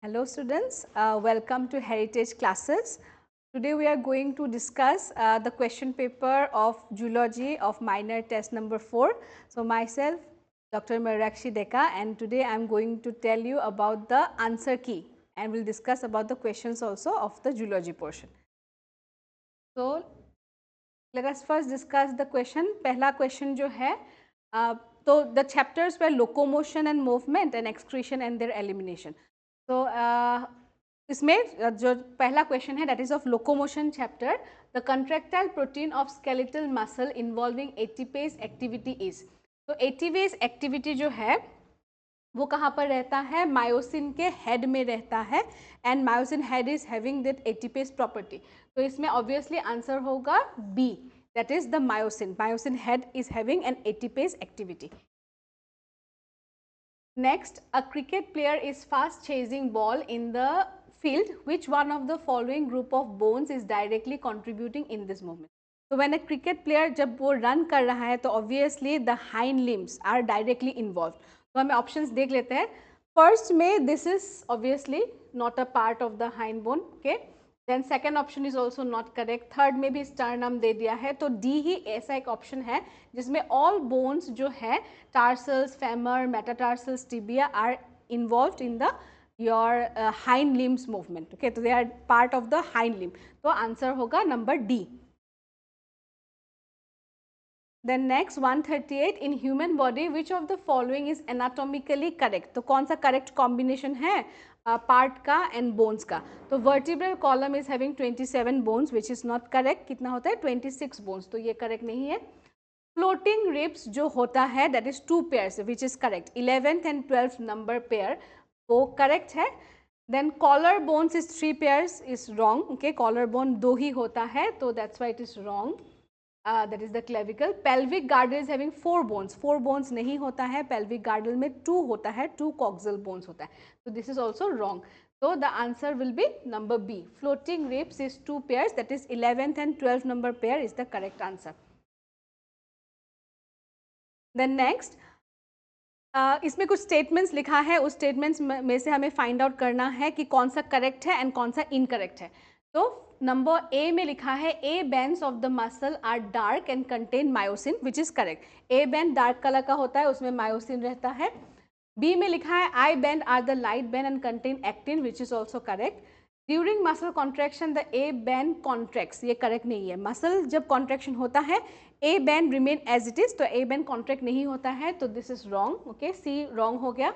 Hello students, welcome to Heritage classes. Today we are going to discuss the question paper of Zoology of minor test number 4. So myself Dr. Mayurakshi Deka, and today I am going to tell you about the answer key and we will discuss about the questions also of the Zoology portion. So let us first discuss the question. पहला question जो है तो the chapters were locomotion and movement and excretion and their elimination. So इसमें जो पहला question है that is of locomotion chapter the contractile protein of skeletal muscle involving ATPase activity is. तो ATPase activity जो है वो कहाँ पर रहता है, मायोसिन के हेड में रहता है and myosin head is having that ATPase property. तो इसमें ऑब्वियसली आंसर होगा B, that is the myosin. Myosin head is having an ATPase activity. Next, a cricket player is fast chasing ball in the field. Which one of the following group of bones is directly contributing in this movement? So when a cricket player जब वो run कर रहा है तो obviously the hind limbs are directly involved. तो हमें options देख लेते हैं. First में this is obviously not a part of the hind bone. Okay. Then second option is also not correct. Third में भी स्टर्नम दे दिया है, तो डी ही ऐसा एक ऑप्शन है जिसमें ऑल बोन्स जो है tarsals, femur, metatarsals, tibia are involved in the your hind limbs movement. Okay, तो they are part of the hind limb, तो आंसर होगा number D. Then next 138, in human body which of the following is anatomically correct? तो कौन सा correct combination है part का and bones का? तो vertebral column is having 27 bones which is not correct. कितना होता है 26 बोन्स, तो ये करेक्ट नहीं है। फ्लोटिंग रिब्स जो होता है that is 2 pairs which is correct. 11th and 12th number pair वो करेक्ट है। Then collar bones is 3 pairs is wrong. Okay, collar bone 2 ही होता है, तो that's why it is wrong. that is the clavicle. Pelvic girdle is having 4 bones. 4 bones नहीं होता है, pelvic girdle में 2 होता है, 2 coxal bones होता है. So this is also wrong. So the answer will be number B. Floating ribs is 2 pairs, that is 11th and 12th number pair is the correct answer. Then next, इसमें कुछ statements लिखा है, उस statements में से हमें find out करना है कि कौन सा करेक्ट है एंड कौन सा इनकरेक्ट है। तो नंबर ए में लिखा है A bands of the muscle are dark and contain myosin which is correct. A band dark colour का होता है, उसमें मायोसिन रहता है। बी में लिखा है I band are the light band and contain actin which is also correct. During muscle contraction the A band contracts, ये करेक्ट नहीं है। मसल जब कॉन्ट्रैक्शन होता है A band remain as it is, तो ए बैंड कॉन्ट्रैक्ट नहीं होता है, तो this is wrong. Okay, C wrong हो गया।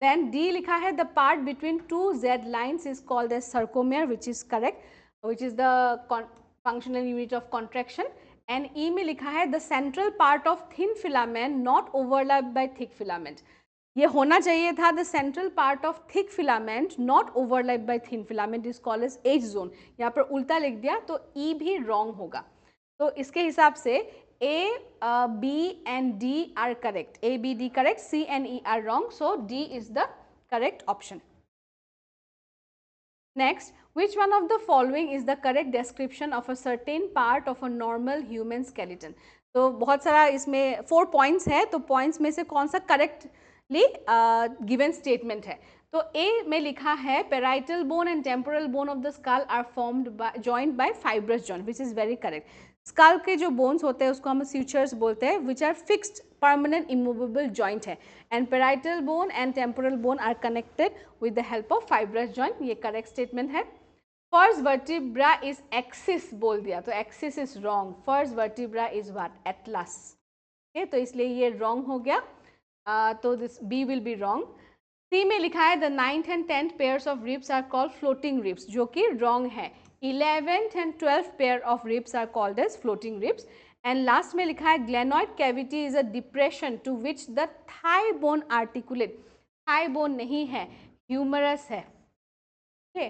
देन डी लिखा है the part between 2 Z lines is called as sarcomere which is correct, which is the functional unit of contraction. And E में लिखा है the central part of thin filament not overlapped by thick filament. ये होना चाहिए था the central part of thick filament not overlapped by thin filament is called as H zone. यहाँ पर उल्टा लिख दिया, तो E भी wrong होगा। तो इसके हिसाब से A, B and D are correct. A, B, D correct, C and E are wrong. So D is the correct option. Next, which one of the following is the correct description of a certain part of a normal human skeleton? तो बहुत सारा इसमें 4 points है, तो points में से कौन सा करेक्टली गिवन स्टेटमेंट है? तो ए में लिखा है parietal bone and temporal bone of the skull are formed by joint by fibrous joint which is very correct. Skull के जो बोन्स होते हैं उसको हम स्यूचर्स बोलते हैं which are fixed permanent immovable joint है, and parietal bone and temporal bone are connected with the help of fibrous joint. ये करेक्ट स्टेटमेंट है। फर्स्ट वर्टिब्रा इज एक्सिस बोल दिया, तो axis is wrong. First vertebra is what? Atlas. Okay, तो इसलिए ये wrong हो गया, तो this B will be wrong. C में लिखा है the 9th and 10th pairs of ribs are called floating ribs, जो कि रॉन्ग है। 11th and 12th pair of ribs are called as floating ribs. And last में लिखा है glenoid cavity is a depression to which the thigh bone articulate. Thigh bone नहीं है, humerus है। Okay,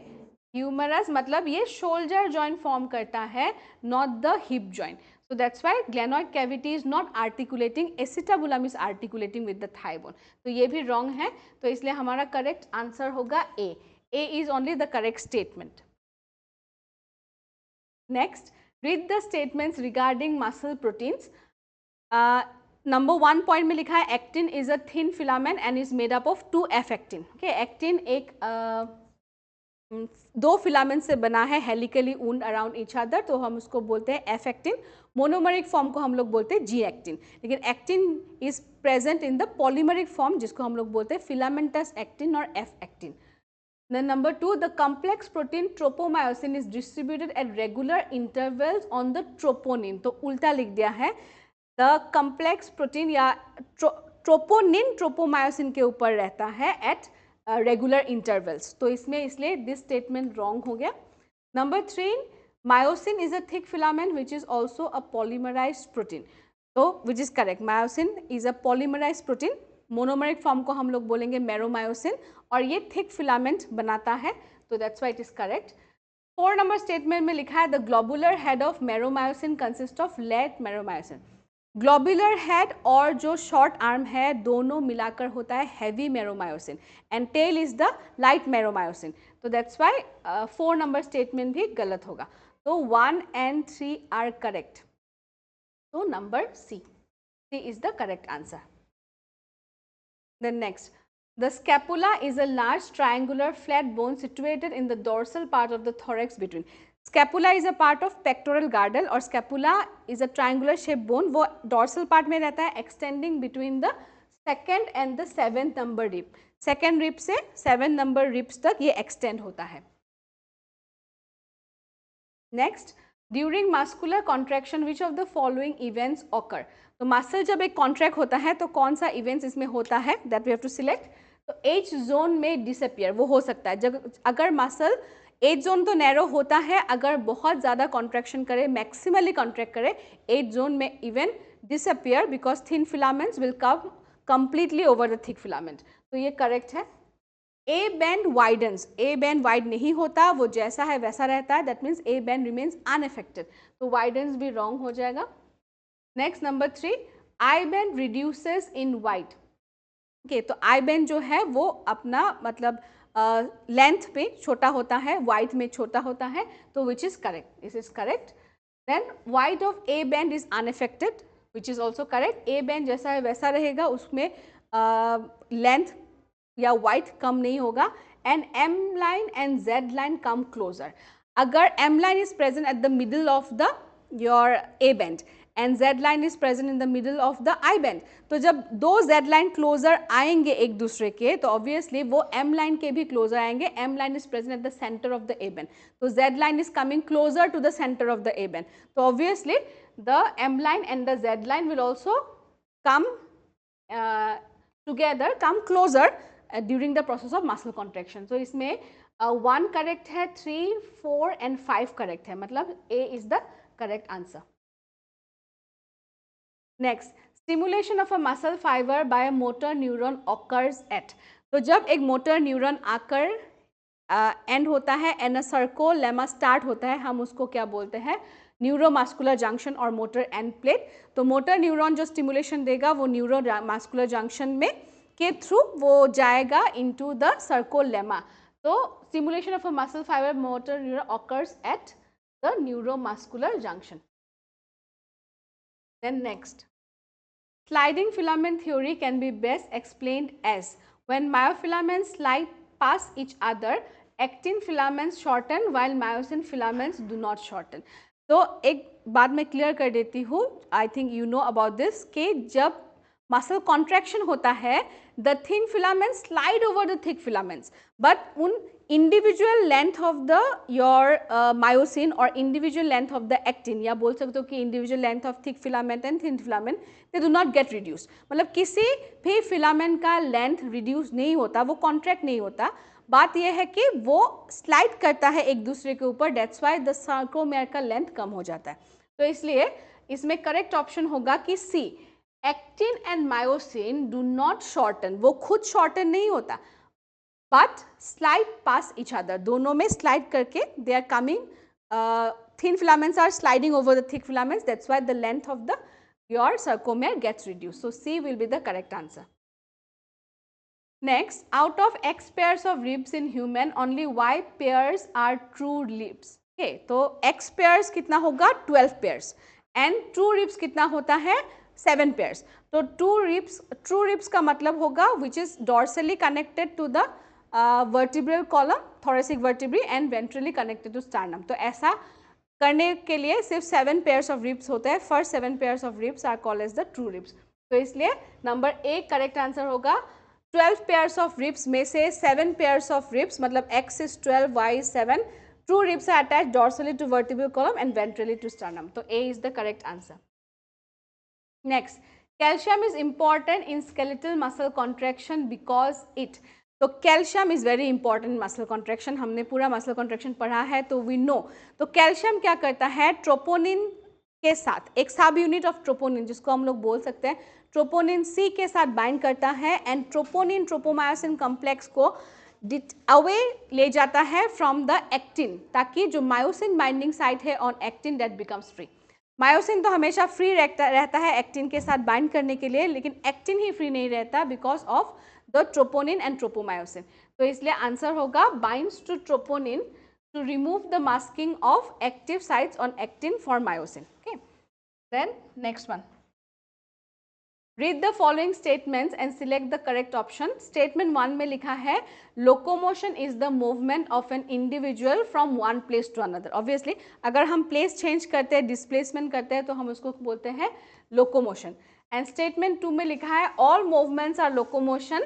humerus मतलब ये शोल्डर जॉइंट फॉर्म करता है, not the hip joint. So that's why glenoid cavity is not articulating, acetabulum is articulating with the thigh bone. तो ये भी wrong है, तो इसलिए हमारा करेक्ट आंसर होगा A. A is only the correct statement. Next, read the statements regarding muscle proteins. Number 1 point में लिखा है actin is a thin filament and is made up of 2F actin. Okay, actin एक दो filament से बना है helically wound around each other, तो हम उसको बोलते हैं एफ एक्टिन। मोनोमरिक फॉर्म को हम लोग बोलते हैं जी एक्टिन, लेकिन actin is present in the polymeric form जिसको हम लोग बोलते हैं फिलामेंटस एक्टिन और F actin. Then number 2, the complex protein tropomyosin is distributed at regular intervals on the troponin। तो उल्टा लिख दिया है, the complex protein या troponin tropomyosin के ऊपर रहता है at regular intervals। तो इसमें इसलिए this statement wrong हो गया। Number 3, myosin is a thick filament which is also a polymerized protein। तो which is correct, myosin is a polymerized protein। Monomeric form को हम लोग बोलेंगे मेरोमायोसिन और ये थिक फिलामेंट बनाता है, तो that's why it is correct. 4 number statement में लिखा है the globular head of meromyosin consist of light meromyosin. Globular head और जो शॉर्ट आर्म है दोनों मिलाकर होता है heavy meromyosin and tail is the light meromyosin, तो दैट्स व्हाई 4 नंबर स्टेटमेंट भी गलत होगा। तो 1 and 3 आर करेक्ट, तो number C is the correct answer. Then next, the scapula is a large triangular flat bone situated in the dorsal part of the thorax between। Scapula is a part of pectoral girdle और scapula is a triangular shaped bone, वो dorsal part में रहता है extending between the second and the 7th number rib। second rib से 7 number ribs तक ये extend होता है। Next, during muscular contraction which of the following events occur। तो मसल जब एक कॉन्ट्रैक्ट होता है तो कौन सा इवेंट्स इसमें होता है, that we have to select. तो एज जोन में डिसअपियर वो हो सकता है, जब अगर मसल एज जोन तो नैरो होता है, अगर बहुत ज़्यादा कॉन्ट्रैक्शन करे, मैक्सिमली कॉन्ट्रैक्ट करे, एज जोन में even disappear because thin filaments will come completely over the thick filament, तो ये करेक्ट है। A band widens, A band wide नहीं होता, वो जैसा है वैसा रहता है, that means A band remains unaffected, तो वाइडन्स भी रॉन्ग हो जाएगा। Next number 3, I band reduces in white. Okay, तो आई बैंड जो है वो अपना मतलब लेंथ पे छोटा होता है, वाइट में छोटा होता है, तो which is correct, this is correct. Then white of A band is unaffected, which is also correct. A band जैसा है वैसा रहेगा, उसमें लेंथ या वाइट कम नहीं होगा। And M line and Z line come closer. अगर M line is present at the middle of the your A band and Z line is present in the middle of the I band, तो जब दो Z line closure आएंगे एक दूसरे के, तो obviously वो एम लाइन के भी क्लोजर आएंगे। M line is present at the centre of the A band, तो Z line is coming closer to the centre of the A band, तो obviously the M line and the Z line will also come together, come closer during the process of muscle contraction. तो इसमें 1 correct है, 3, 4 and 5 correct है, मतलब A is the correct answer. Next, stimulation of a muscle fibre by a motor neuron occurs at. तो जब एक motor neuron आकर and होता है एंड सर्कोलेमा स्टार्ट होता है, हम उसको क्या बोलते हैं, न्यूरोमस्कुलर जंक्शन और मोटर एंड प्लेट। तो मोटर न्यूरॉन जो स्टिमुलेशन देगा वो न्यूरोमस्कुलर जंक्शन में के थ्रू वो जाएगा इनटू द सर्कोलेमा। तो stimulation of a muscle fibre motor neuron occurs at the neuromuscular junction. Then next, sliding filament theory can be best explained as when myofilaments slide past each other, actin filaments shorten while myosin filaments do not shorten। तो एक बात मैं clear कर देती हूँ, I think you know about this, कि जब muscle contraction होता है the thin filaments slide over the thick filaments, but उन individual length of the your myosin और individual length of the actin, या बोल सकते हो कि individual length of thick filament and thin filament, they do not get reduce. मतलब किसी भी फिलामेंट का लेंथ रिड्यूस नहीं होता, वो कॉन्ट्रैक्ट नहीं होता। बात यह है कि वो स्लाइड करता है एक दूसरे के ऊपर, दैट्स वाई द सार्कोमेयर का लेंथ कम हो जाता है। तो इसलिए इसमें करेक्ट ऑप्शन होगा कि C, actin and myosin do not shorten, वो खुद शॉर्टन नहीं होता, but slide pass each other, दोनों में स्लाइड करके they are coming, thin filaments are sliding over the thick filaments, that's why the length of the your sarcomere gets reduce. So C will be the correct answer. Next, out of X pairs of ribs in human, only Y pairs are true ribs। Okay, तो X pairs कितना होगा 12 pairs and true ribs कितना होता है 7 pairs। तो true ribs का मतलब होगा which is dorsally connected to the vertebral column, thoracic vertebrae and ventrally connected to sternum. तो ऐसा करने के लिए सिर्फ 7 पेयर्स ऑफ रिब्स होते हैं। First 7 pairs of ribs are called as the true ribs. तो इसलिए नंबर ए करेक्ट आंसर होगा। 12 पेयर्स ऑफ रिब्स में से 7 पेयर्स ऑफ रिब्स मतलब x is 12, y is 7, true ribs are attached dorsally to vertebral column and ventrally to sternum. So A is the correct answer. Next, calcium is important in skeletal muscle contraction because it. तो calcium is very important muscle contraction, हमने पूरा muscle contraction पढ़ा है तो we know. तो calcium क्या करता है, ट्रोपोनिन के साथ एक सब यूनिट ऑफ ट्रोपोनिन जिसको हम लोग बोल सकते हैं ट्रोपोनिन सी के साथ बाइंड करता है एंड ट्रोपोनिन ट्रोपोमायोसिन कॉम्प्लेक्स को अवे ले जाता है फ्रॉम द एक्टिन, ताकि जो मायोसिन बाइंडिंग साइट है on actin that becomes free. Myosin तो हमेशा फ्री रहता है एक्टिन के साथ बाइंड करने के लिए, लेकिन एक्टिन ही फ्री नहीं रहता because of the troponin and tropomyosin. तो इसलिए आंसर होगा binds to troponin to remove the masking of active sites on actin for myosin. Okay, then next one, read the following statements and select the correct option. Statement 1 में लिखा है locomotion is the movement of an individual from one place to another. Obviously अगर हम place change करते हैं, displacement करते हैं तो हम उसको बोलते हैं लोकोमोशन। एंड स्टेटमेंट 2 में लिखा है all movements are locomotion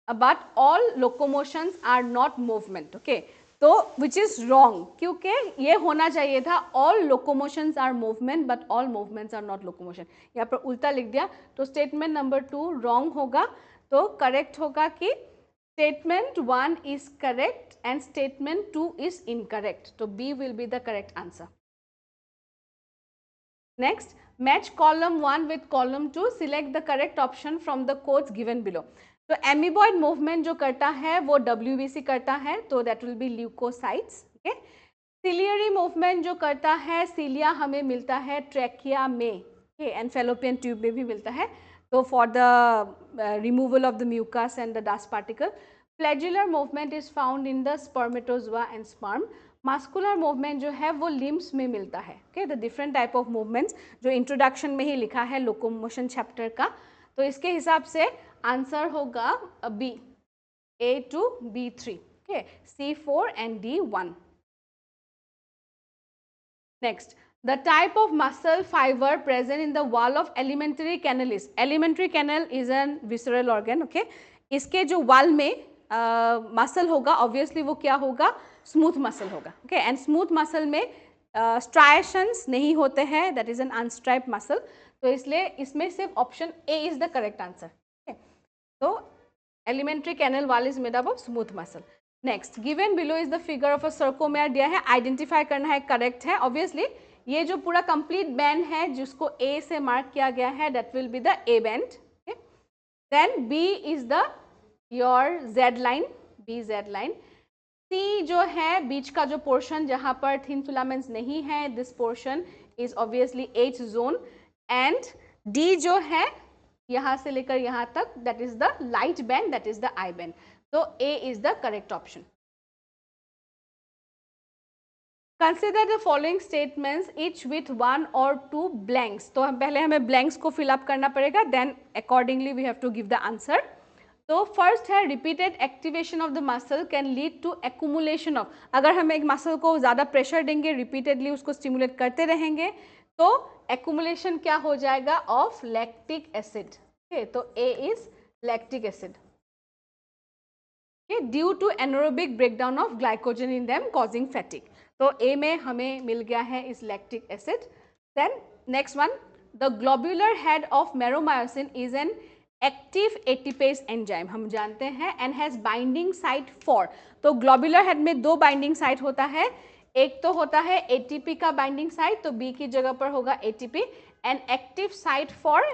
but all locomotions are not movement. Okay, तो विच इज रॉन्ग, क्योंकि ये होना चाहिए था all locomotions are movement but all movements are not locomotion. यहाँ पर उल्टा लिख दिया तो स्टेटमेंट नंबर 2 रॉन्ग होगा। तो करेक्ट होगा कि statement 1 is correct and statement 2 is incorrect. तो B will be the correct answer. Next, match column 1 with column 2, select the correct option from the codes given below. तो amoeboid movement जो करता है वो WBC करता है, तो that will be leucocytes. Okay, ciliary movement जो करता है सिलिया हमें मिलता है ट्रैकिया में, ओके, एंड फैलोपियन ट्यूब में भी मिलता है, तो for the removal of the mucus and the dust particle. Flagellar movement is found in the spermatozoa and sperm. Muscular movement जो है वो लिम्स में मिलता है। Okay, the different type of movements जो इंट्रोडक्शन में ही लिखा है लोकोमोशन चैप्टर का। तो इसके हिसाब से आंसर होगा B, A2 B3, okay, C4 and D1. Next, the type of muscle fiber present in the wall of alimentary canal is, alimentary canal is an visceral organ, okay, इसके जो wall में muscle होगा obviously वो क्या होगा, smooth muscle होगा। Okay, and smooth muscle में striations नहीं होते हैं, that is an unstriped muscle. तो इसलिए इसमें सिर्फ option A is the correct answer. तो alimentary canal wall is made up of smooth muscle. Next, given below is the figure of a sarcomere दिया है, आइडेंटिफाई करना है, करेक्ट है। ऑब्वियसली ये जो पूरा कंप्लीट बैंड है जिसको ए से मार्क किया गया है that will be the A band. Then B is the your Z line, B Z line. C जो है बीच का जो पोर्शन जहां पर थिन फिलामेंट्स नहीं है, this portion is obviously H zone. And D जो है यहाँ से लेकर यहाँ तक that is the light band, that is the I band. तो A is the correct option. Consider the following statements each with 1 or 2 blanks. तो हम पहले हमें ब्लैंक्स को फिलअप करना पड़ेगा, then accordingly we have to give the answer. तो first है repeated activation of the muscle can lead to accumulation of, अगर हम एक मसल को ज़्यादा प्रेशर देंगे, रिपीटेडली उसको स्टिमुलेट करते रहेंगे तो एक्यूमुलेशन क्या हो जाएगा ऑफ लैक्टिक एसिड। ओके, तो A is lactic acid. Due to anaerobic breakdown of glycogen in them causing fatigue. तो ए में हमें मिल गया है इस lactic acid. Then next one, the globular head of meromyosin is an active ATPase enzyme, हम जानते हैं, and has binding site for. तो ग्लोब्यूलर हेड में 2 बाइंडिंग साइट होता है, एक तो होता है एटीपी का बाइंडिंग साइट, तो बी की जगह पर होगा ATP, and active site for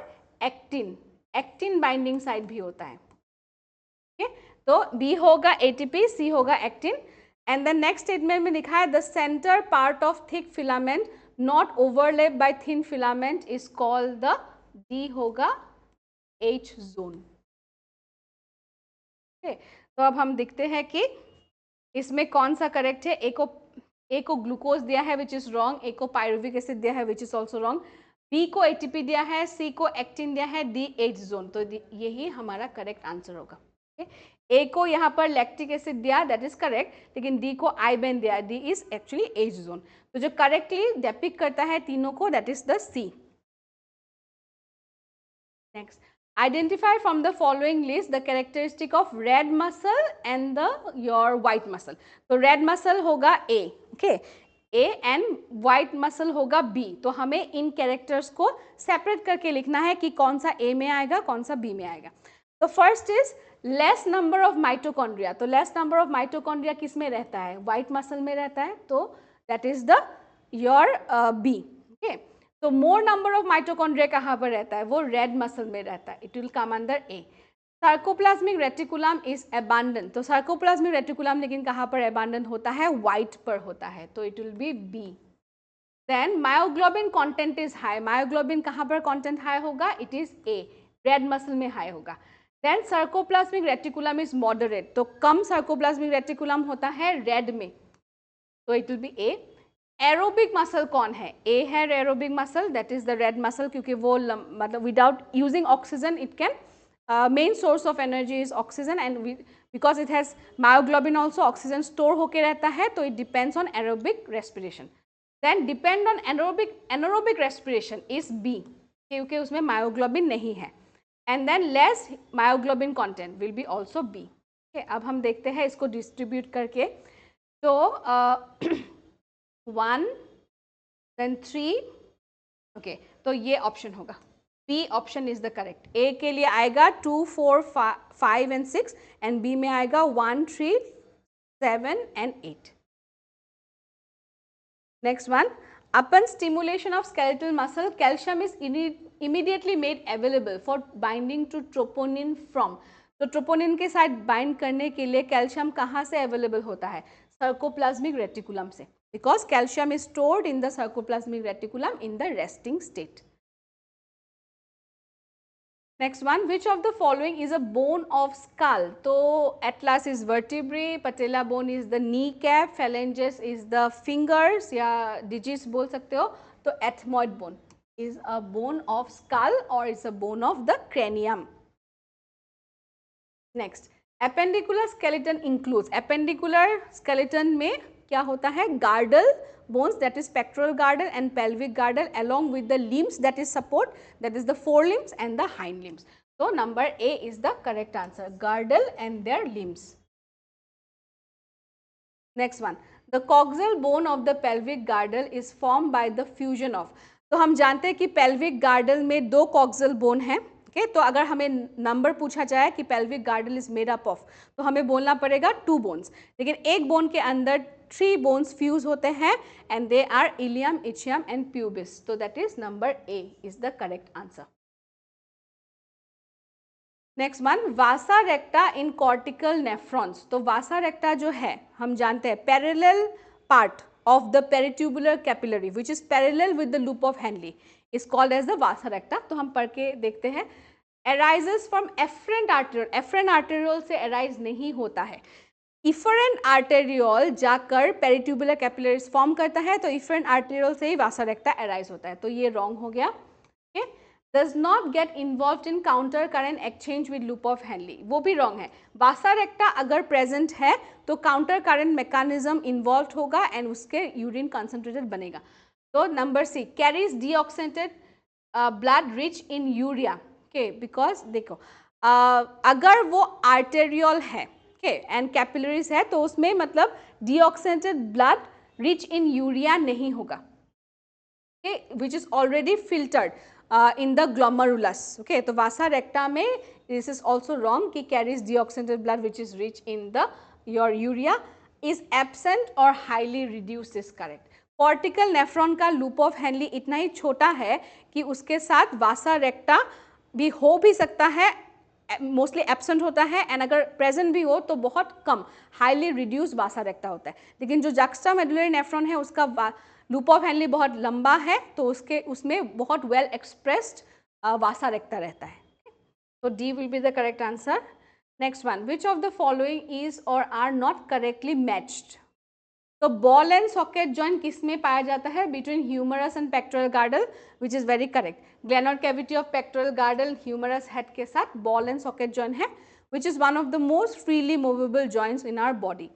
actin, actin binding site भी होता है। ओके, तो बी होगा एटीपी, सी होगा actin. And the next statement में लिखा है the centre part of thick filament not overlap bye thin filament is called the, D होगा H जोन। तो अब हम देखते हैं कि इसमें कौन सा करेक्ट है। ए को ग्लूकोज दिया है विच इज रॉन्ग, ए को पायरुविक एसिड दिया है which is also wrong, B को एटीपी दिया है, सी को एक्टिन दिया है, डी H जोन। तो यही हमारा करेक्ट आंसर होगा। ए को यहाँ पर लैक्टिक एसिड दिया, दैट इज करेक्ट, लेकिन डी को आइबेन दिया, D is actually H zone. तो जो करेक्टली डेपिक्ट करता है तीनों को, that is the C. Next, identify from the following list the characteristic of red muscle and the your white muscle. तो रेड मसल होगा A, okay, A and white muscle होगा B. तो हमें इन characters को सेपरेट करके लिखना है कि कौन सा ए में आएगा, कौन सा बी में आएगा। तो first is less number of mitochondria. तो लेस नंबर ऑफ माइटोकॉन्ड्रिया किस में रहता है, व्हाइट मसल में रहता है, तो that is the your B, okay. तो मोर नंबर ऑफ माइटोकॉन्ड्रिया कहाँ पर रहता है, वो रेड मसल में रहता है, it will come under A. Sarcoplasmic reticulum is abundant. तो सार्कोप्लाज्मिक रेटिकुलम लेकिन कहाँ पर अबंडेंट होता है, व्हाइट पर होता है, तो it will be B. Then myoglobin content is high. Myoglobin कहाँ पर कंटेंट हाई होगा, it is A, red muscle में हाई होगा। Then sarcoplasmic reticulum is moderate. तो कम सार्कोप्लाज्मिक रेटिकुलम होता है रेड में, तो it will be A. Aerobic muscle कौन है, ए है aerobic muscle, that is the red muscle, क्योंकि वो मतलब without using oxygen it can main source of energy is oxygen, and because it has myoglobin also, oxygen store होकर रहता है, तो it depends on aerobic respiration. Then depend on anaerobic respiration is B, क्योंकि उसमें मायोग्लोबिन नहीं है। And then less myoglobin content will be also B. अब हम देखते हैं इसको डिस्ट्रीब्यूट करके। तो 1 देन 3, ओके, तो ये ऑप्शन होगा, B option is the correct. A के लिए आएगा 2, 4, 5 एंड 6, एंड बी में आएगा 1, 3, 7 and 8। Next one, upon stimulation of skeletal muscle, calcium is immediately made available for binding to troponin from। तो troponin के साथ bind करने के लिए कैल्शियम कहाँ से अवेलेबल होता है, सर्कोप्लाज्मिक रेटिकुलम से, because calcium is stored in the sarcoplasmic reticulum in the resting state। Next one, which of the following is a bone of skull? तो atlas is vertebrae, patella bone is the kneecap, phalanges is the fingers या digits बोल सकते हो। तो ethmoid bone is a bone of skull or is a bone of the cranium। Next, appendicular skeleton includes, appendicular skeleton में क्या होता है, girdle bones, that is pectoral girdle and pelvic girdle, along with the limbs that is support, that is the forelimbs and the hind limbs। So number A is the correct answer, girdle and their limbs। Next one, the coxal bone of the pelvic girdle is formed by the fusion of। तो हम जानते हैं कि pelvic girdle में 2 coxal bone हैं, okay? तो अगर हमें नंबर पूछा जाए कि pelvic girdle is made up of, तो हमें बोलना पड़ेगा 2 bones, लेकिन एक बोन के अंदर 3 bones फ्यूज होते हैं, and they are ilium, ischium and pubis। तो that is number A is the correct answer। Next one, vasa recta in cortical nephrons. तो वासा रेक्टा जो है हम जानते हैं parallel part of the peritubular capillary which is parallel with the loop of Henle is called as the vasa recta. तो हम पढ़ के देखते हैं, arises from afferent arteriole. Afferent arteriole से एराइज नहीं होता है, इफरेंट आर्टेरियोल जाकर पेरिट्यूबुलर कैपिलरीज फॉर्म करता है, तो इफरेंट आर्टेरियोल से ही वासा रेक्टा एराइज होता है, तो ये रॉन्ग हो गया। Does not get involved in counter current exchange with loop of Henle, वो भी रॉन्ग है। वासा रेक्टा अगर प्रेजेंट है तो काउंटर करंट मैकेनिज्म इन्वॉल्व होगा एंड उसके यूरिन कंसंट्रेटेड बनेगा। तो number C, carries deoxygenated blood rich in urea, okay, because देखो अगर वो आर्टेरियोल है, ओके, एंड कैपिलरीज है, तो उसमें मतलब deoxygenated blood rich in urea नहीं होगा, okay, which is already filtered in the glomerulus, okay। तो वासा रेक्टा में this is also wrong कि carries deoxygenated blood which is rich in the your urea is absent or highly reduced is correct। cortical nephron का loop of Henle इतना ही छोटा है कि उसके साथ वासा रेक्टा भी हो भी सकता है, मोस्टली एब्सेंट होता है, एंड अगर प्रेजेंट भी हो तो बहुत कम हाईली रिड्यूस वासा रेक्टा होता है। लेकिन जो जक्स्टा मेडुलरी नेफ्रॉन है उसका लूप ऑफ हेनली बहुत लंबा है, तो उसमें बहुत वेल एक्सप्रेस्ड वासा रेक्टा रहता है। तो D will be the correct answer. Next one, which of the following is और आर नॉट करेक्टली मैच्ड। तो बॉल एंड सॉकेट जॉइंट किस में पाया जाता है, between humerus and pectoral girdle, which is very correct. Glenoid cavity of pectoral girdle humerus head के साथ ball and socket joint है, which is one of the most freely movable joints in our body.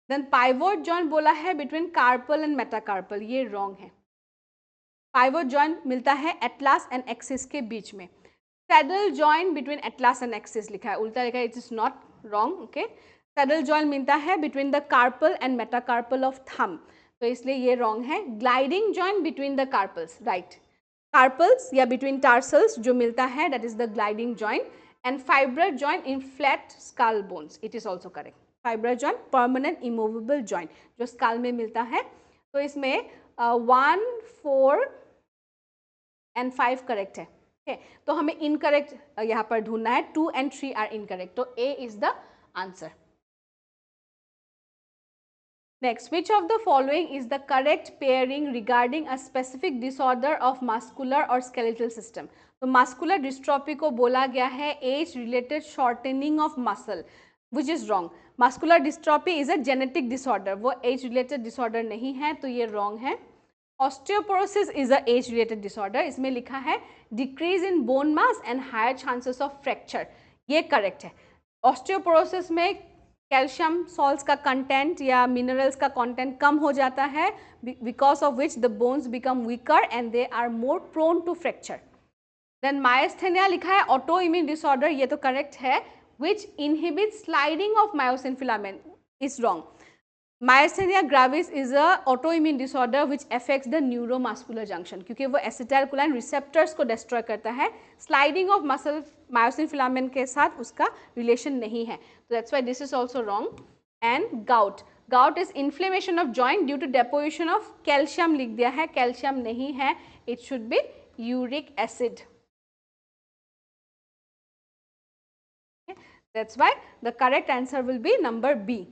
Then pivot joint बोला है between carpal and metacarpal, ये wrong है. Pivot joint मिलता है atlas and axis के बीच में. Saddle joint between atlas and axis लिखा है, उल्टा लिखा है, it is not wrong. Okay. Saddle joint मिलता है between the carpal and metacarpal of thumb, तो इसलिए ये wrong है. Gliding joint between the carpals, right. Carpals या between tarsals जो मिलता है, that is the gliding joint. And fibra joint in flat skull bones, it is also correct. Fibra joint permanent immovable joint जो skull में मिलता है, तो इसमें 1, 4 and 5 correct है. Okay. तो हमें incorrect यहाँ पर ढूंढना है. 2 and 3 are incorrect, तो A is the answer. Next, which of the following is the correct pairing regarding a specific disorder of muscular or skeletal system? तो muscular dystrophy को बोला गया है age related shortening of muscle, which is wrong. Muscular dystrophy is a genetic disorder, वो age related disorder नहीं है, तो ये wrong है. Osteoporosis is a age related disorder, इसमें लिखा है decrease in bone mass and higher chances of fracture, ये correct है. Osteoporosis में कैल्शियम सॉल्ट्स का कंटेंट या मिनरल्स का कंटेंट कम हो जाता है, because of which the bones become weaker and they are more prone to fracture. Then myasthenia लिखा है ऑटो इम्यून डिसऑर्डर, ये तो करेक्ट है. Which inhibit sliding of myosin filament is wrong. Myasthenia gravis is a auto immune disorder which affects the neuromuscular junction, क्योंकि वो acetylcholine receptors को destroy करता है. Sliding of muscle myosin filament के साथ उसका रिलेशन नहीं है, तो that's why this is also wrong. And gout is inflammation of joint due to deposition of calcium, लिख दिया है, कैल्शियम नहीं है, it should be uric acid. That's why the correct answer will be number B.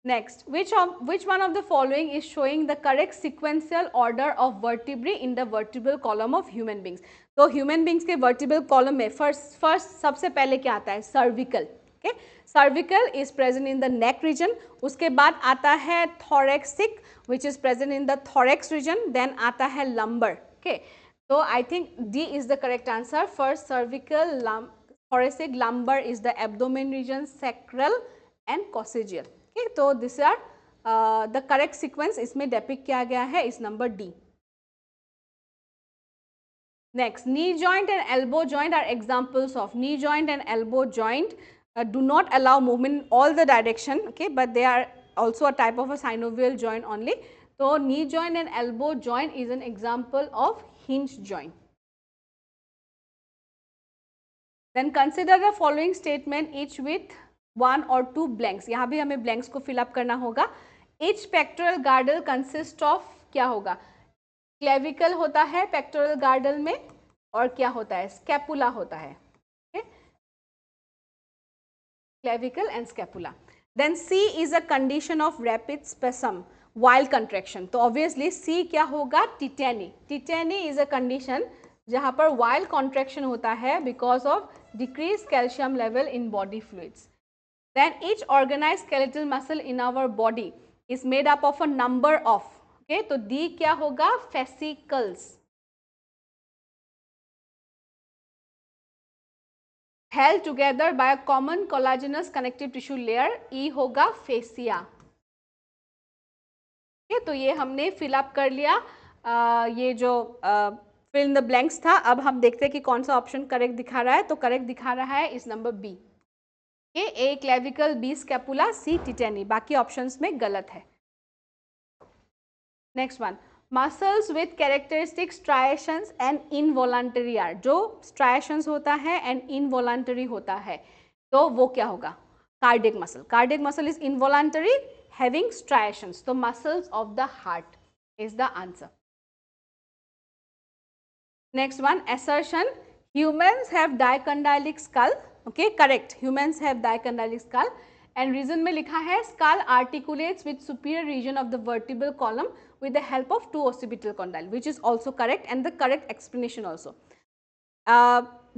Next, which one of the following is showing the correct sequential order of vertebrae in the vertebral column of human beings? तो human beings के vertebral column में first सबसे पहले क्या आता है? Cervical. Okay, cervical is present in the neck region. उसके बाद आता है thoracic, which is present in the thorax region. Then आता है lumbar. Okay, so I think D is the correct answer. First cervical, thoracic, lumbar is the abdomen region, sacral and coccygeal. Okay, तो this are the correct sequence इसमें depict किया गया है, इस number D. Next, knee joint and elbow joint are examples of. Knee joint and elbow joint do not allow movement in all the direction, okay, but they are also a type of a synovial joint only. So knee joint and elbow joint is an example of hinge joint. Then consider the following statement each with 1 or 2 blanks. यहाँ भी हमें blanks को fill up करना होगा. Each pectoral girdle consist of, क्या होगा? Clavicle होता है pectoral girdle में, और क्या होता है? Scapula होता है. Clavicle and scapula. Then C is a condition of rapid spasm while contraction. तो obviously C क्या होगा? Tetany. Tetany is a condition जहाँ पर while contraction होता है because of decreased calcium level in body fluids. Then each organized skeletal muscle in our body is made up of a number of. Okay, तो D क्या होगा? Fascicles. Held together by a common collagenous connective tissue layer. E होगा fascia. okay, तो ये हमने fill up कर लिया. ये जो fill in the blanks था, अब हम देखते हैं कि कौन सा ऑप्शन करेक्ट दिखा रहा है. तो करेक्ट दिखा रहा है इस number B. A clavicle, B scapula, C tetany. बाकी ऑप्शंस में गलत है. Next one, muscles with characteristic striations and involuntary are. जो स्ट्राइएशंस होता है एंड इनवॉलंटरी होता है, तो वो क्या होगा? Cardiac muscle. Cardiac muscle is involuntary having striations, तो muscles of the heart is the answer. Next one, assertion humans have dicondylic skull. Okay, correct, humans have dicondylic skull. And reason में लिखा है skull articulates with superior region of the vertebral column with the help of 2 occipital condyle, which is also correct and the correct explanation also.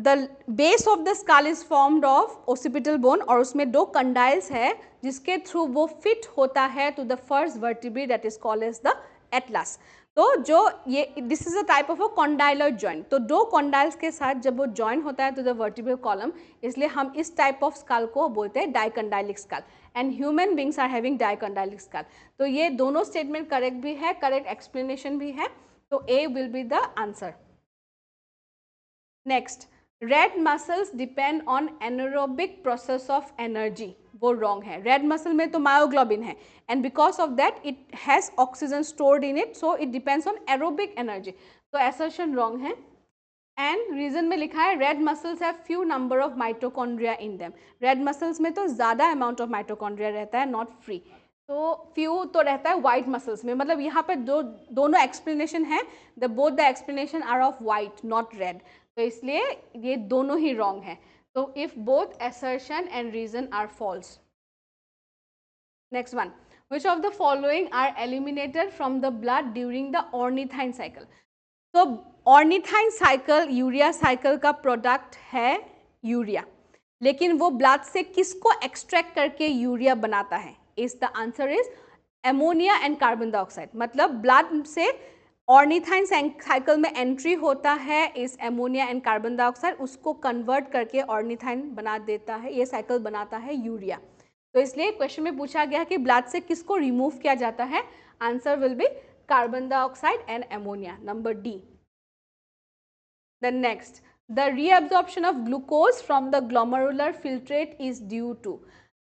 The base of the skull is formed of occipital bone और उसमें 2 condyles है जिसके through वो fit होता है to the first vertebrae that is called as the atlas. तो जो ये this is a type of a condylar joint, तो दो कॉन्डाइल्स के साथ जब वो जॉइन होता है तो द वर्टिब्रल कॉलम, इसलिए हम इस टाइप ऑफ स्कल को बोलते हैं dicondylic skull, and human beings are having dicondylic skull. तो ये दोनों स्टेटमेंट करेक्ट भी है, करेक्ट एक्सप्लेनेशन भी है, तो A will be the answer. Next, red muscles depend on anaerobic process of energy, वो रॉन्ग है। रेड मसल में तो मायोग्लोबिन है and because of that it has oxygen stored in it, so it depends on aerobic energy, तो assertion wrong है। And reason में लिखा है red muscles have few number of mitochondria in them, red muscles में तो ज़्यादा amount of mitochondria रहता है, नॉट फ्री, तो फ्यू तो रहता है वाइट मसल्स में, मतलब यहाँ पर दोनों एक्सप्लेनेशन है, the both the explanation are of white not red, तो इसलिए ये दोनों ही रॉन्ग है। तो if both assertion and reason are false. Next one, which of the following are eliminated from the blood during the ornithine cycle? तो ornithine cycle urea cycle का product है यूरिया, लेकिन वो ब्लड से किसको एक्सट्रैक्ट करके यूरिया बनाता है? Is the answer is ammonia and carbon dioxide, मतलब ब्लड से ऑर्निथाइन साइकिल में एंट्री होता है इस एमोनिया एंड कार्बन डाइऑक्साइड, उसको कन्वर्ट करके ऑर्निथाइन बना देता है, ये साइकिल बनाता है यूरिया। तो इसलिए क्वेश्चन में पूछा गया कि ब्लड से किसको रिमूव किया जाता है, answer will be carbon dioxide and ammonia, number D. The next, the reabsorption of glucose from the glomerular filtrate is due to,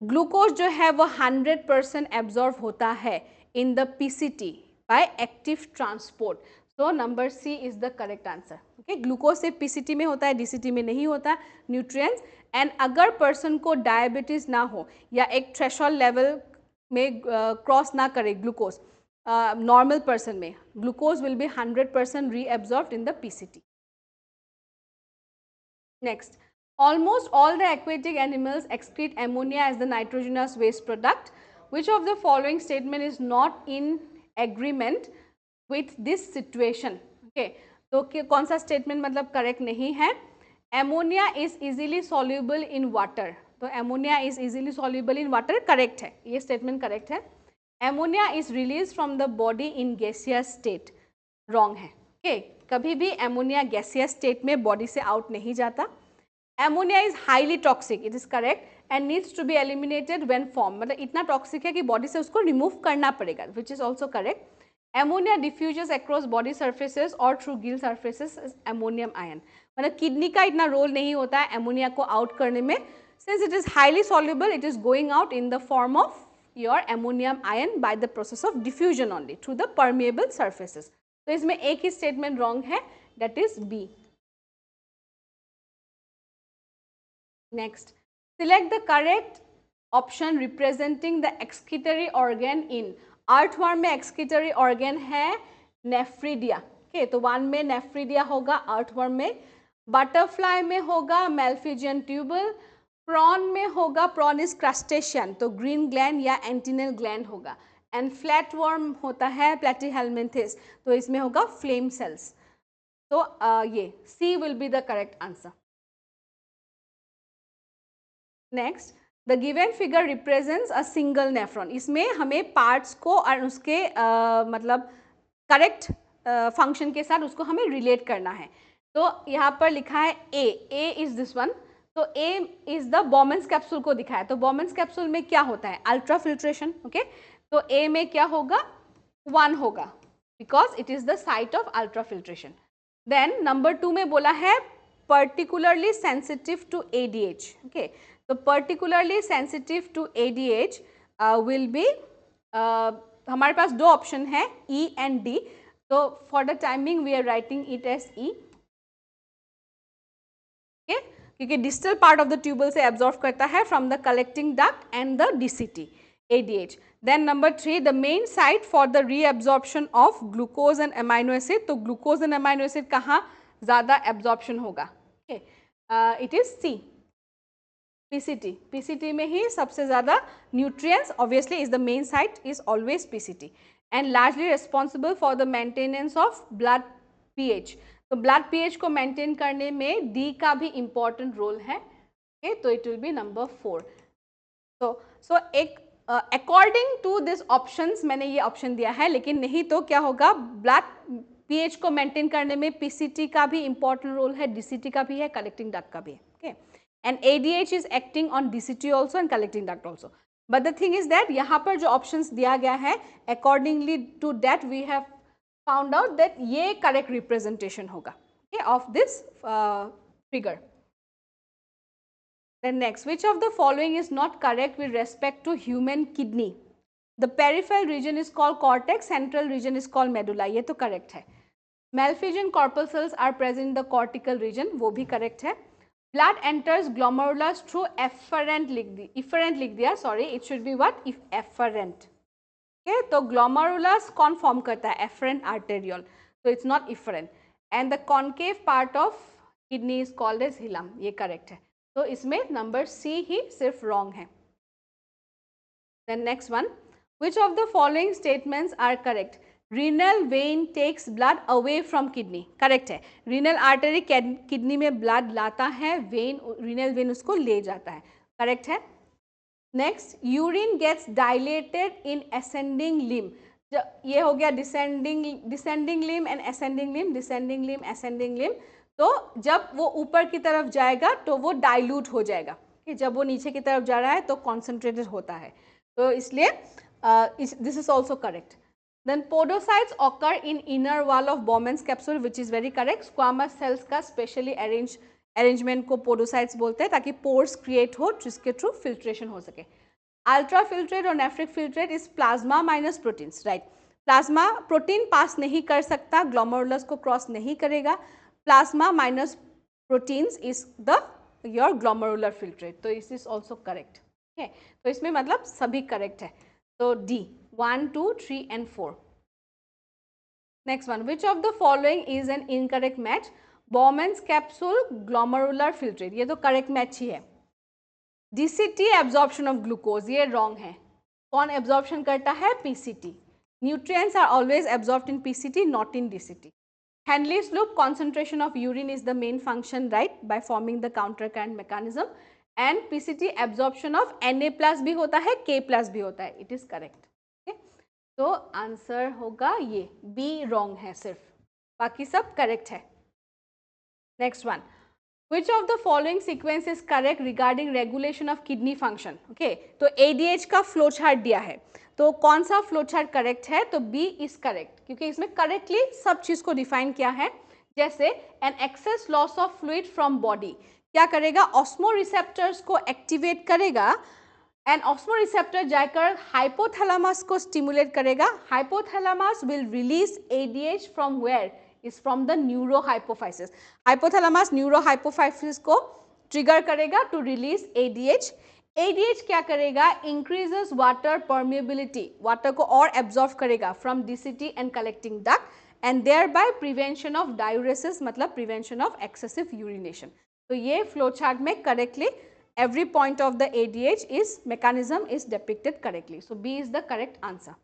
glucose जो है वो 100% एब्जॉर्ब होता है in the PCT by active transport, so number C is the correct answer. Okay, glucose सिर्फ PCT में होता है, DCT में नहीं होता न्यूट्रिएंट्स, एंड अगर पर्सन को डायबिटीज ना हो या एक थ्रेशोल्ड लेवल में क्रॉस ना करे ग्लूकोज, नॉर्मल पर्सन में glucose will be 100% reabsorbed in the PCT. Next, almost all the aquatic animals excrete ammonia as the nitrogenous waste product. Which of the following statement is not in agreement with this situation? Okay, तो कौन सा statement मतलब correct नहीं है? Ammonia is easily soluble in water, तो ammonia is easily soluble in water correct है, ये statement correct है। Ammonia is release from the body in gaseous state, wrong है। ओके, कभी भी एमोनिया गैसियस स्टेट में बॉडी से आउट नहीं जाता। Ammonia is highly toxic, it is correct, and needs to be eliminated when form, मतलब इतना टॉक्सिक है कि बॉडी से उसको रिमूव करना पड़ेगा, which is also correct. Ammonia diffuses across body surfaces और through gill surfaces ammonium ion, मतलब किडनी का इतना रोल नहीं होता है एमोनिया को आउट करने में, since it is highly soluble it is going out in the form of your ammonium ion by the process of diffusion only through the permeable surfaces. तो इसमें एक ही स्टेटमेंट रॉन्ग है, that is B. Next, select the correct option representing the excretory organ in, earthworm में excretory organ है nephridia, okay, तो 1 में nephridia होगा अर्थवर्म में, बटरफ्लाई में होगा मेल्फिजियन ट्यूबल, प्रॉन में होगा, प्रॉन इज क्रस्टेशियन तो ग्रीन ग्लैंड या एंटिनल ग्लैंड होगा, एंड फ्लैटवर्म होता है प्लेटीहेल्मिन्थिस, तो इसमें होगा फ्लेम सेल्स। तो ये C will be the correct answer. Next, the given figure represents a single nephron, इसमें हमें पार्ट्स को और उसके मतलब करेक्ट फंक्शन के साथ उसको हमें रिलेट करना है। तो यहाँ पर लिखा है ए इज दिस वन, तो A is the Bowman's capsule को दिखाया, तो बॉमेंस कैप्सूल में क्या होता है? अल्ट्रा फिल्ट्रेशन, ओके, तो ए में क्या होगा? 1 होगा because it is the site of ultra filtration. Then number 2 में बोला है particularly sensitive to ADH, okay, तो particularly sensitive to ADH will be, हमारे पास 2 ऑप्शन है E एंड D, तो for the timing we are writing it as E, okay, क्योंकि distal part of the tubule से एब्जॉर्ब करता है from the collecting duct and the DCT ADH। Then number 3, the main site for the reabsorption of glucose and amino acid, तो glucose and amino acid कहाँ ज़्यादा absorption होगा? Okay, it is C, PCT में ही सबसे ज़्यादा nutrients obviously is the main site is always PCT and largely responsible for the maintenance of blood pH, तो blood pH को maintain करने में D का भी इम्पॉर्टेंट रोल है, ओके, तो इट विल बी नंबर 4। तो एक अकॉर्डिंग टू दिस ऑप्शंस मैंने ये ऑप्शन दिया है, लेकिन नहीं तो क्या होगा, ब्लड पीएच को मेंटेन करने में पीसीटी का भी इंपॉर्टेंट रोल है, डीसीटी का भी है, कलेक्टिंग डक्ट का भी है. Okay, and ADH is acting on DCT also and collecting duct also. But the thing is that यहाँ पर जो ऑप्शंस दिया गया है, accordingly to that we have found out that ये करेक्ट रिप्रेजेंटेशन होगा of this figure. Then next, which of the following is not correct with respect to human kidney? The peripheral region is called cortex, central region is called medulla. ये तो correct है. Malpighian corpuscles are present in the cortical region, वो भी correct है. Blood enters glomerulus through efferent लिख दिया, sorry, it should be what? If efferent. Okay, तो glomerulus कौन form करता है? Efferent arteriole. So it's not efferent. And the concave part of kidney is called as hilum. ये correct है. तो इसमें नंबर सी ही सिर्फ रॉन्ग है. Then next one, which of the following statements are correct? Renal vein takes blood away from kidney. Correct है. Renal artery kidney में blood लाता है, वेन रीनल वेन उसको ले जाता है. करेक्ट है. Next, urine gets dilated in ascending limb. ये हो गया descending limb and ascending limb, descending limb, ascending limb. तो जब वो ऊपर की तरफ जाएगा तो वो डाइल्यूट हो जाएगा. जब वो नीचे की तरफ जा रहा है तो कॉन्सेंट्रेटेड होता है. तो इसलिए this is also correct. Then podocytes occur in inner wall of Bowman's capsule, which is very correct. Squamous cells का स्पेशली अरेंजमेंट को पोडोसाइट्स बोलते हैं ताकि पोर्स क्रिएट हो जिसके थ्रू फिल्ट्रेशन हो सके. अल्ट्रा फिल्ट्रेट और nephric filtrate is plasma minus proteins. Right, plasma protein pass नहीं कर सकता, ग्लोमेरुलस को क्रॉस नहीं करेगा. Plasma minus proteins is your glomerular filtrate. तो इस इज ऑल्सो करेक्ट. तो इसमें मतलब सभी करेक्ट है. तो D 1, 2, 3 and 4. Next one, which of the following is an incorrect match? Bowman's capsule, glomerular filtrate. ये तो करेक्ट मैच ही है. DCT एब्जॉर्प्शन ऑफ ग्लूकोज, ये रॉन्ग है. कौन एब्जॉर्प्शन करता है? PCT. Nutrients are always absorbed in PCT, not in DCT. Henle's loop, concentration of urine is the main function, right, by forming the counter current mechanism. And PCT absorption of Na plus भी होता है, K plus भी होता है. It is correct. Okay? तो answer होगा ये, B wrong है सिर्फ, बाकी सब correct है. Next one, which of the following sequence is correct regarding regulation of kidney function? Okay, तो ADH का flow chart दिया है, तो कौन सा फ्लो चार्ट करेक्ट है? तो बी इज करेक्ट, क्योंकि इसमें करेक्टली सब चीज को डिफाइन किया है. जैसे an excess loss of fluid from body क्या करेगा? ऑस्मो रिसेप्टर्स को एक्टिवेट करेगा एंड ऑस्मो रिसेप्टर जाकर हाइपोथैलेमस को स्टिमुलेट करेगा. Hypothalamus will release ADH from where? Is from the neurohypophysis. Hypothalamus neurohypophysis को ट्रिगर करेगा टू रिलीज एडीएच. ADH क्या करेगा? इंक्रीजेस वाटर परमेबिलिटी, वाटर को और एब्जॉर्ब करेगा from DCT and collecting duct and thereby prevention of diuresis, मतलब prevention of excessive urination. तो ये फ्लो चार्ट में correctly every point of the ADH is mechanism is depicted correctly. So B is the correct answer.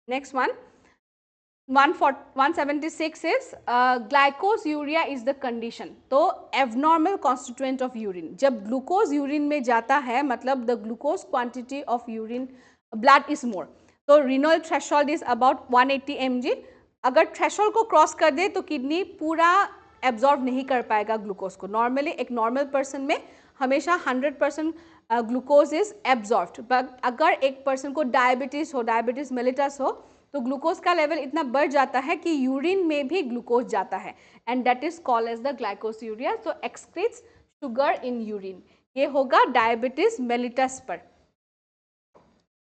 Next one, 176 is glycosuria is the condition. तो abnormal constituent of urine. जब glucose urine में जाता है मतलब the glucose quantity of urine blood is more. तो renal threshold is about 180 mg. अगर threshold को cross कर दे तो किडनी पूरा एब्जॉर्ब नहीं कर पाएगा ग्लूकोज को. नॉर्मली एक नॉर्मल पर्सन में हमेशा 100% ग्लूकोज इज एब्जॉर्ब्ड. बट अगर एक पर्सन को डायबिटीज हो, डायबिटीज मेलिटस हो, तो ग्लूकोज का लेवल इतना बढ़ जाता है कि यूरिन में भी ग्लूकोज जाता है and that is called as the glycosuria. So excretes sugar in urine. ये होगा डायबिटीज मेलिटस पर.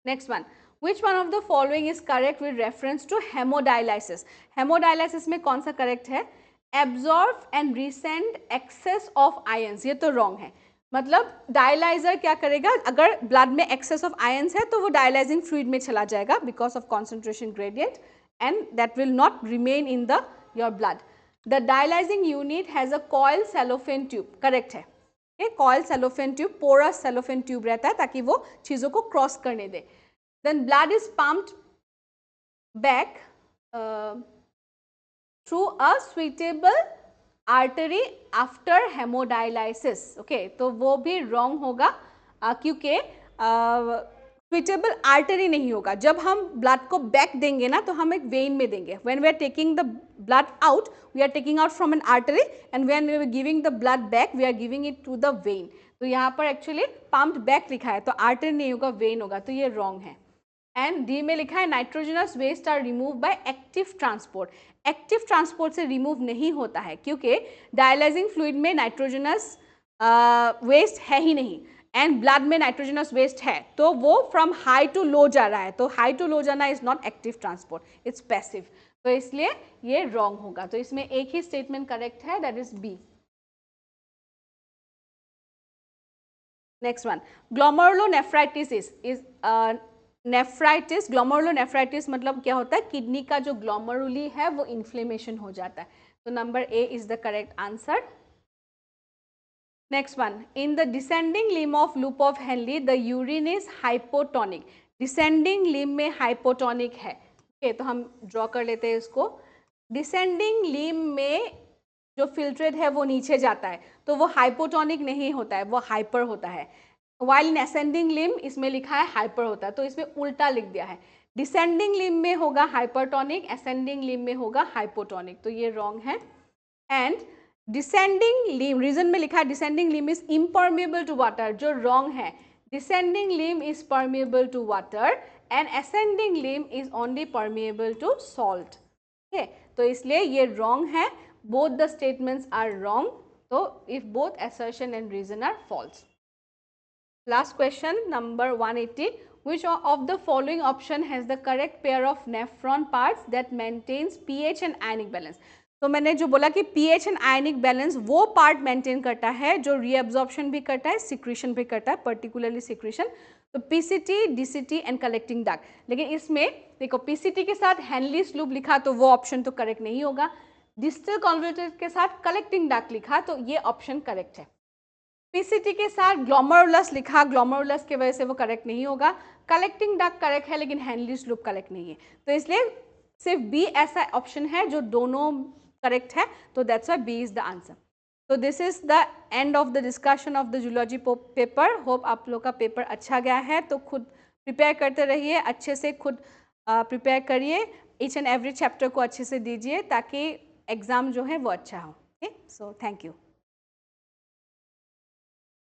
Next one, which one of the following is correct with reference to haemodialysis? Haemodialysis में कौन सा करेक्ट है? Absorb and resend excess of ions. ये तो wrong है. मतलब डायलाइजर क्या करेगा? अगर ब्लड में एक्सेस ऑफ आयंस है तो वो डायलाइजिंग फ्लूइड में चला जाएगा because of concentration gradient and that will not remain in the your blood. The dialysing unit has a coil cellophane tube. Correct है. Coil cellophane tube, porous cellophane tube रहता है ताकि वो चीज़ों को क्रॉस करने दे. Then blood is pumped back through a suitable artery after haemodialysis. Okay, तो वो भी रॉन्ग होगा क्योंकि स्विचेबल आर्टरी नहीं होगा। जब हम ब्लड को बैक देंगे ना तो हम एक वेन में देंगे। When we are taking the blood out, we are taking out from an artery and when we are giving the blood back, we are giving it to the vein. तो यहाँ पर एक्चुअली पम्प्ड बैक लिखा है, तो artery नहीं होगा, when होगा, तो ये रॉन्ग है। एंड डी में लिखा है nitrogenous waste are remove by active transport. Active transport से रिमूव नहीं होता है क्योंकि डायलाइजिंग फ्लूइड में नाइट्रोजनस वेस्ट है ही नहीं एंड ब्लड में नाइट्रोजनस वेस्ट है, तो वो फ्रॉम हाई टू लो जा रहा है, तो हाई टू लो जाना is not active transport, it's passive, तो इसलिए ये रॉन्ग होगा। तो इसमें एक ही स्टेटमेंट करेक्ट है, that is B. Next one, glomerulonephritis is nephritis. Glomerulonephritis मतलब क्या होता है, किडनी का जो ग्लोमेरुली है वो इन्फ्लेमेशन हो जाता है, तो number A is the correct answer. Next one, in the descending limb of loop of Henle, the urine is hypotonic. Descending limb में hypotonic है, okay, तो हम draw कर लेते हैं इसको। Descending limb में जो filtrate है वो नीचे जाता है, तो वो hypotonic नहीं होता है, वो hyper होता है। While in ascending limb इसमें लिखा है hyper होता है, तो इसमें उल्टा लिख दिया है। Descending limb में होगा hypertonic, ascending limb में होगा hypotonic, तो ये wrong है। And डिसेंडिंग लिम्ब, रीजन में लिखा है descending limb is impermeable to water, जो रॉन्ग है। Descending limb is permeable to water and ascending limb is only permeable to salt. ठीक है, तो इसलिए ये रॉन्ग है, both the statements are wrong, तो if both assertion and reason are false. Last question number 180, which of the following option has the correct pair of nephron parts that maintains pH and ionic balance? तो मैंने जो बोला कि pH and ionic balance वो part maintain करता है जो reabsorption भी करता है, सिक्रीशन भी करता है, पर्टिकुलरली सिक्रीशन, तो PCT, DCT and collecting duct. लेकिन इसमें देखो पीसीटी के साथ हेनलीज लूप लिखा तो वो ऑप्शन तो करेक्ट नहीं होगा, डिस्टल कन्वर्टर के साथ कलेक्टिंग डक्ट लिखा तो ये ऑप्शन करेक्ट है। पीसीटी के साथ ग्लोमेरुलस लिखा, ग्लोमेरुलस की वजह से वो करेक्ट नहीं होगा, कलेक्टिंग डक्ट करेक्ट है लेकिन हेनलीज लूप करेक्ट नहीं है, तो इसलिए सिर्फ बी ऐसा ऑप्शन है जो दोनों करेक्ट है, तो that's why B is the answer. तो this is the end of the discussion of the zoology paper. Hope आप लोग का पेपर अच्छा गया है, तो खुद प्रिपेयर करते रहिए, अच्छे से खुद प्रिपेयर करिए, ईच एंड एवरी चैप्टर को अच्छे से दीजिए ताकि एग्जाम जो है वो अच्छा हो। Okay, so thank you.